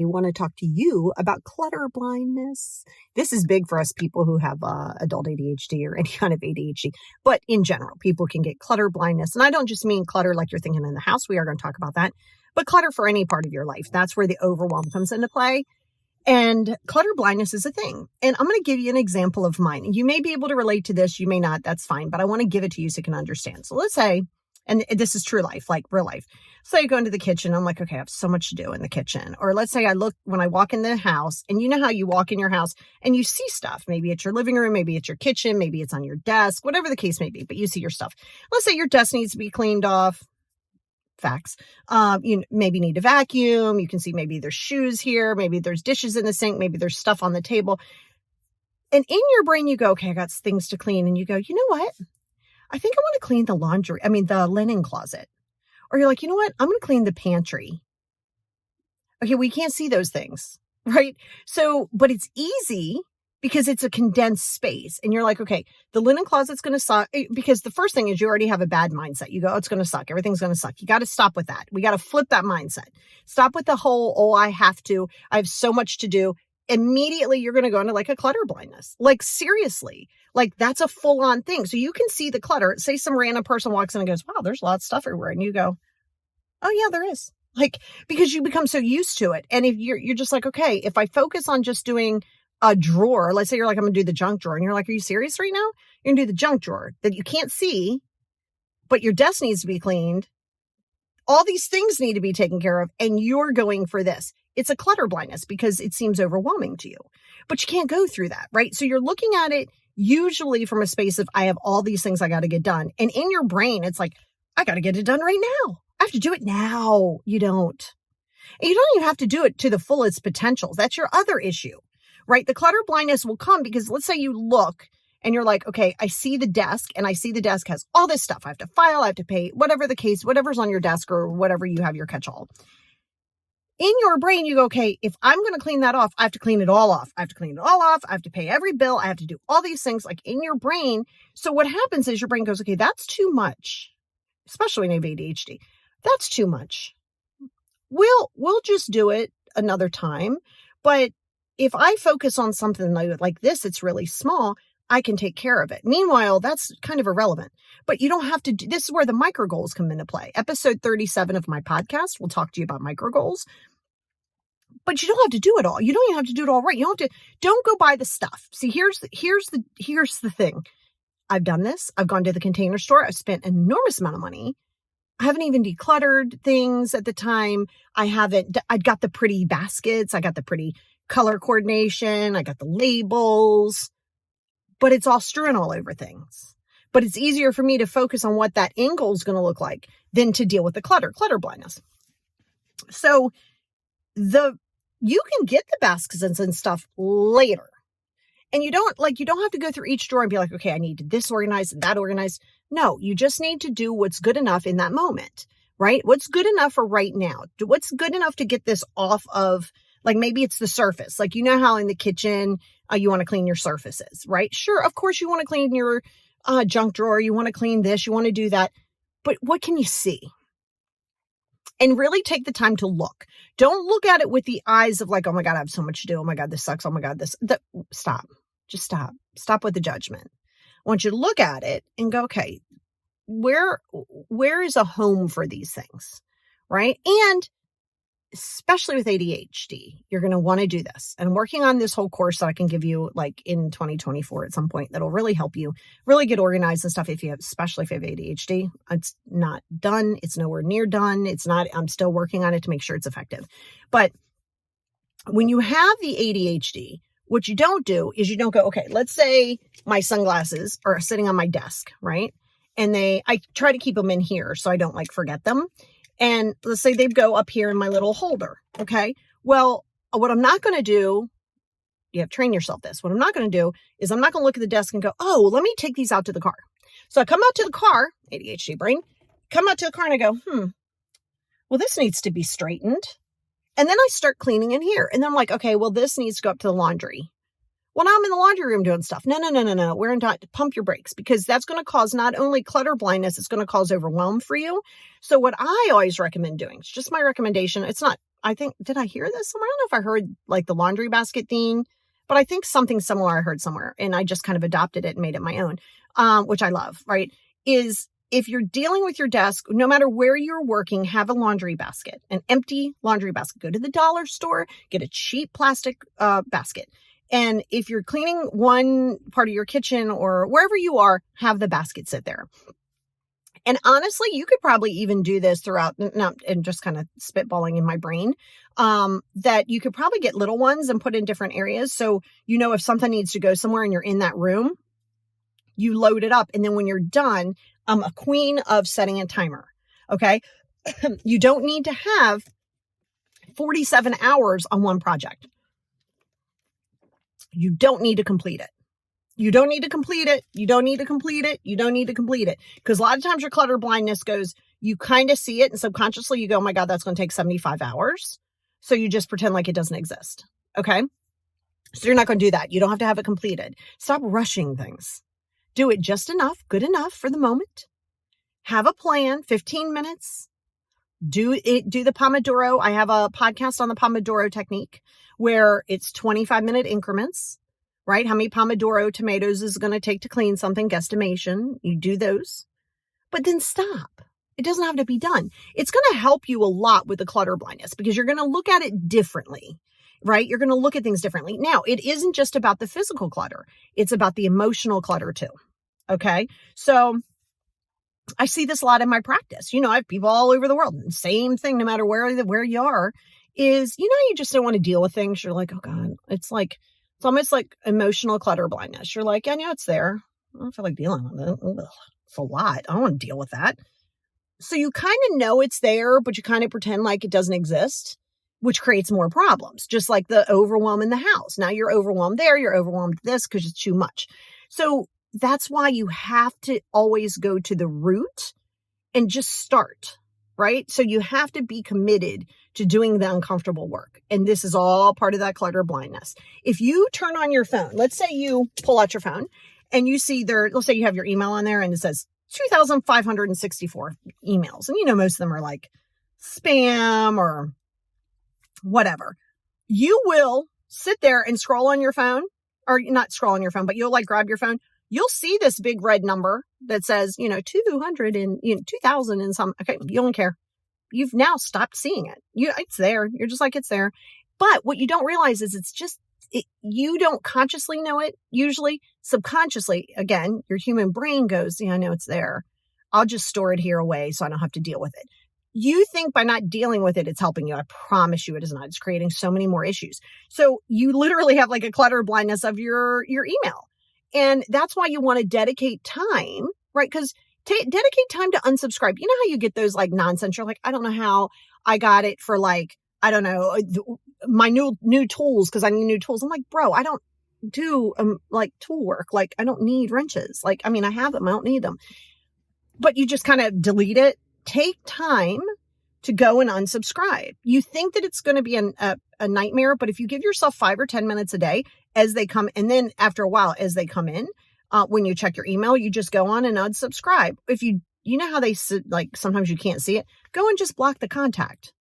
I want to talk to you about clutter blindness. This is big for us people who have adult ADHD or any kind of ADHD, but in general, people can get clutter blindness. And I don't just mean clutter like you're thinking in the house. We are going to talk about that, but clutter for any part of your life. That's where the overwhelm comes into play. And clutter blindness is a thing. And I'm going to give you an example of mine. You may be able to relate to this. You may not. That's fine. But I want to give it to you so you can understand. So let's say, and this is true life, like real life. So I go into the kitchen. I'm like, okay, I have so much to do in the kitchen. Or let's say when I walk in the house, and you know how you walk in your house and you see stuff. Maybe it's your living room. Maybe it's your kitchen. Maybe it's on your desk, whatever the case may be. But you see your stuff. Let's say your desk needs to be cleaned off. Facts. You maybe need to vacuum. You can see maybe there's shoes here. Maybe there's dishes in the sink. Maybe there's stuff on the table. And in your brain, you go, okay, I got things to clean. And you go, you know what? I think I want to clean the linen closet. Or you're like, you know what? I'm going to clean the pantry. Okay, we can't see those things, right? So, but it's easy because it's a condensed space. And you're like, okay, the linen closet's going to suck. Because the first thing is you already have a bad mindset. You go, oh, it's going to suck. Everything's going to suck. You got to stop with that. We got to flip that mindset. Stop with the whole, oh, I have so much to do. Immediately you're going to go into like a clutter blindness. Like seriously, like that's a full on thing. So you can see the clutter. Say some random person walks in and goes, wow, there's a lot of stuff everywhere. And you go, oh yeah, there is. Like, because you become so used to it. And if you're just like, okay, if I focus on just doing a drawer, let's say you're like, I'm going to do the junk drawer. And you're like, are you serious right now? You're going to do the junk drawer that you can't see, but your desk needs to be cleaned. All these things need to be taken care of. And you're going for this. It's a clutter blindness because it seems overwhelming to you, but you can't go through that, right? So you're looking at it usually from a space of, I have all these things I got to get done. And in your brain, it's like, I got to get it done right now. I have to do it now. You don't. And you don't even have to do it to the fullest potentials. That's your other issue, right? The clutter blindness will come because let's say you look and you're like, okay, I see the desk and I see the desk has all this stuff. I have to file, I have to pay, whatever the case, whatever's on your desk or whatever you have your catch-all. In your brain, you go, okay, if I'm going to clean that off, I have to clean it all off. I have to clean it all off. I have to pay every bill. I have to do all these things like in your brain. So what happens is your brain goes, okay, that's too much, especially when you have ADHD. That's too much. We'll just do it another time. But if I focus on something like this, it's really small, I can take care of it. Meanwhile, that's kind of irrelevant, but you don't have to this is where the micro goals come into play. Episode 37 of my podcast will talk to you about micro goals, but you don't have to do it all. You don't even have to do it all right. Don't go buy the stuff. See, here's the thing. I've done this. I've gone to the Container Store. I've spent an enormous amount of money. I haven't even decluttered things at the time. I got the pretty baskets. I got the pretty color coordination. I got the labels. But it's all strewn all over things. But it's easier for me to focus on what that end goal is going to look like than to deal with the clutter blindness. So you can get the baskets and stuff later. And you don't have to go through each drawer and be like, okay, I need this organized and that organized. No, you just need to do what's good enough in that moment, right? What's good enough for right now? What's good enough to get this off of, like maybe it's the surface. Like, you know how in the kitchen, you want to clean your surfaces, right? Sure, of course you want to clean your junk drawer. You want to clean this. You want to do that. But what can you see? And really take the time to look. Don't look at it with the eyes of like, oh my God, I have so much to do. Oh my God, this sucks. Oh my God, stop. Just stop. Stop with the judgment. I want you to look at it and go, okay, where is a home for these things, right? And especially with ADHD, you're going to want to do this. And I'm working on this whole course that I can give you like in 2024 at some point that'll really help you really get organized and stuff especially if you have ADHD. It's not done. It's nowhere near done. I'm still working on it to make sure it's effective. But when you have the ADHD, what you don't do is you don't go, okay, let's say my sunglasses are sitting on my desk, right? And I try to keep them in here so I don't like forget them. And let's say they go up here in my little holder. Okay. Well, what I'm not going to do, you have to train yourself this. What I'm not going to do is I'm not going to look at the desk and go, oh, let me take these out to the car. So I come out to the car, ADHD brain, come out to the car and I go, well, this needs to be straightened. And then I start cleaning in here. And then I'm like, okay, well, this needs to go up to the laundry. Well, now I'm in the laundry room doing stuff. No. We're in pump your brakes, because that's going to cause not only clutter blindness, it's going to cause overwhelm for you. So what I always recommend doing, it's just my recommendation. It's not, I think, did I hear this somewhere? I don't know if I heard like the laundry basket thing, but I think something similar I heard somewhere, and I just kind of adopted it and made it my own, which I love, right? Is if you're dealing with your desk, no matter where you're working, have a laundry basket, an empty laundry basket. Go to the dollar store, get a cheap plastic basket. And if you're cleaning one part of your kitchen or wherever you are, have the basket sit there. And honestly, you could probably even do this throughout, and just kind of spitballing in my brain, that you could probably get little ones and put in different areas. So, if something needs to go somewhere and you're in that room, you load it up. And then when you're done, I'm a queen of setting a timer. Okay. You don't need to have 47 hours on one project. You don't need to complete it. You don't need to complete it. You don't need to complete it. You don't need to complete it. Because a lot of times your clutter blindness goes, you kind of see it and subconsciously you go, oh my God, that's going to take 75 hours. So you just pretend like it doesn't exist. Okay. So you're not going to do that. You don't have to have it completed. Stop rushing things. Do it just enough, good enough for the moment. Have a plan, 15 minutes. Do the Pomodoro. I have a podcast on the Pomodoro technique where it's 25-minute increments, right? How many Pomodoro tomatoes is going to take to clean something, guesstimation. You do those, but then stop. It doesn't have to be done. It's going to help you a lot with the clutter blindness because you're going to look at it differently, right? You're going to look at things differently. Now, it isn't just about the physical clutter. It's about the emotional clutter too. Okay. So I see this a lot in my practice. I have people all over the world. Same thing, no matter where you are, is, you just don't want to deal with things. You're like, oh God, it's almost like emotional clutter blindness. You're like, I know it's there. I don't feel like dealing with it. Ugh, it's a lot. I don't want to deal with that. So you kind of know it's there, but you kind of pretend like it doesn't exist, which creates more problems. Just like the overwhelm in the house. Now you're overwhelmed there. You're overwhelmed this because it's too much. So that's why you have to always go to the root and just start, right? So you have to be committed to doing the uncomfortable work. And this is all part of that clutter blindness. If you turn on your phone, let's say you pull out your phone and you see let's say you have your email on there and it says 2,564 emails. And most of them are like spam or whatever. You will sit there and scroll on your phone, or not scroll on your phone, but you'll grab your phone. You'll see this big red number that says, 200 and 2000 and some. Okay. You don't care. You've now stopped seeing it. It's there. You're just like, it's there. But what you don't realize is you don't consciously know it. Usually subconsciously, again, your human brain goes, I know it's there. I'll just store it here away so I don't have to deal with it. You think by not dealing with it, it's helping you. I promise you it is not. It's creating so many more issues. So you literally have like a clutter blindness of your email. And that's why you want to dedicate time, right? Because dedicate time to unsubscribe. You know how you get those like nonsense? You're like, I don't know how I got it for I don't know, my new tools because I need new tools. I'm like, bro, I don't do tool work. I don't need wrenches. I have them. I don't need them. But you just kind of delete it. Take time to go and unsubscribe. You think that it's going to be a nightmare, but if you give yourself 5 or 10 minutes a day as they come, and then after a while, as they come in, when you check your email, you just go on and unsubscribe. If you know how they sometimes you can't see it, go and just block the contact,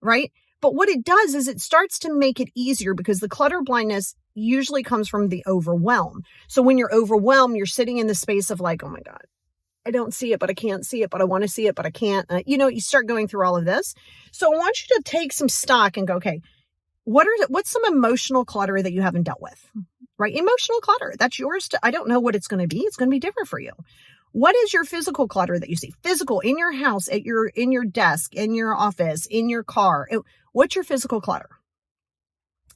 right? But what it does is it starts to make it easier because the clutter blindness usually comes from the overwhelm. So when you're overwhelmed, you're sitting in the space of oh my God, I don't see it, but I can't see it, but I want to see it, but I can't. You start going through all of this. So I want you to take some stock and go, okay, what's some emotional clutter that you haven't dealt with, right? Emotional clutter, that's yours. I don't know what it's going to be. It's going to be different for you. What is your physical clutter that you see? Physical in your house, in your desk, in your office, in your car. What's your physical clutter?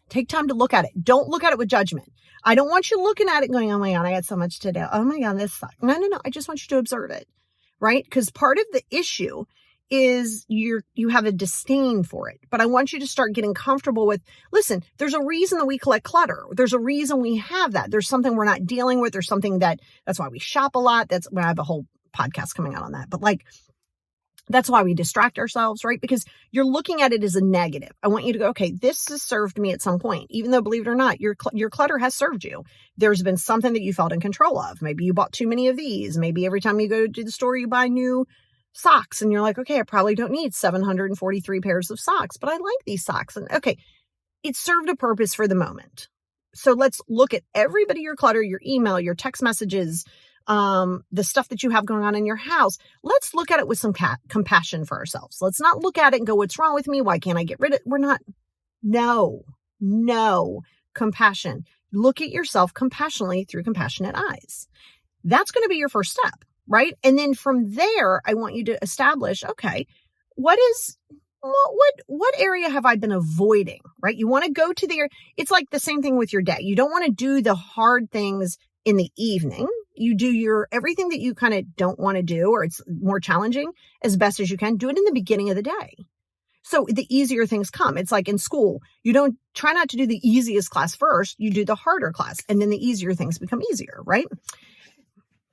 Take time to look at it. Don't look at it with judgment. I don't want you looking at it going, oh my God, I had so much to do. Oh my God, this sucks. No. I just want you to observe it, right? Because part of the issue is you have a disdain for it. But I want you to start getting comfortable with, listen, there's a reason that we collect clutter. There's a reason we have that. There's something we're not dealing with. There's something that's why we shop a lot. That's why I have a whole podcast coming out on that. But That's why we distract ourselves, right? Because you're looking at it as a negative. I want you to go, okay, this has served me at some point, even though, believe it or not, your clutter has served you. There's been something that you felt in control of. Maybe you bought too many of these. Maybe every time you go to the store, you buy new socks and you're like, okay, I probably don't need 743 pairs of socks, but I like these socks. And okay, it served a purpose for the moment. So let's look at everybody, your clutter, your email, your text messages, the stuff that you have going on in your house. Let's look at it with some compassion for ourselves. Let's not look at it and go, what's wrong with me? Why can't I get rid of it? We're not. No, compassion. Look at yourself compassionately through compassionate eyes. That's going to be your first step, right? And then from there, I want you to establish, okay, what area have I been avoiding, right? You want to go to it's like the same thing with your day. You don't want to do the hard things in the evening. You do everything that you kind of don't want to do, or it's more challenging, as best as you can. Do it in the beginning of the day. So the easier things come. It's like in school, you don't try not to do the easiest class first. You do the harder class, and then the easier things become easier, right?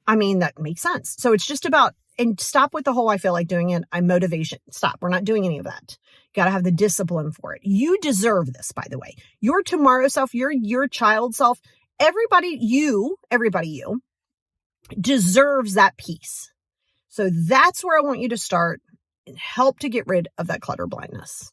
I mean, that makes sense. So it's just about, and stop with the whole, I feel like doing it, I'm motivation. Stop. We're not doing any of that. Got to have the discipline for it. You deserve this, by the way. Your tomorrow self, your child self, everybody you deserves that peace. So that's where I want you to start and help to get rid of that clutter blindness.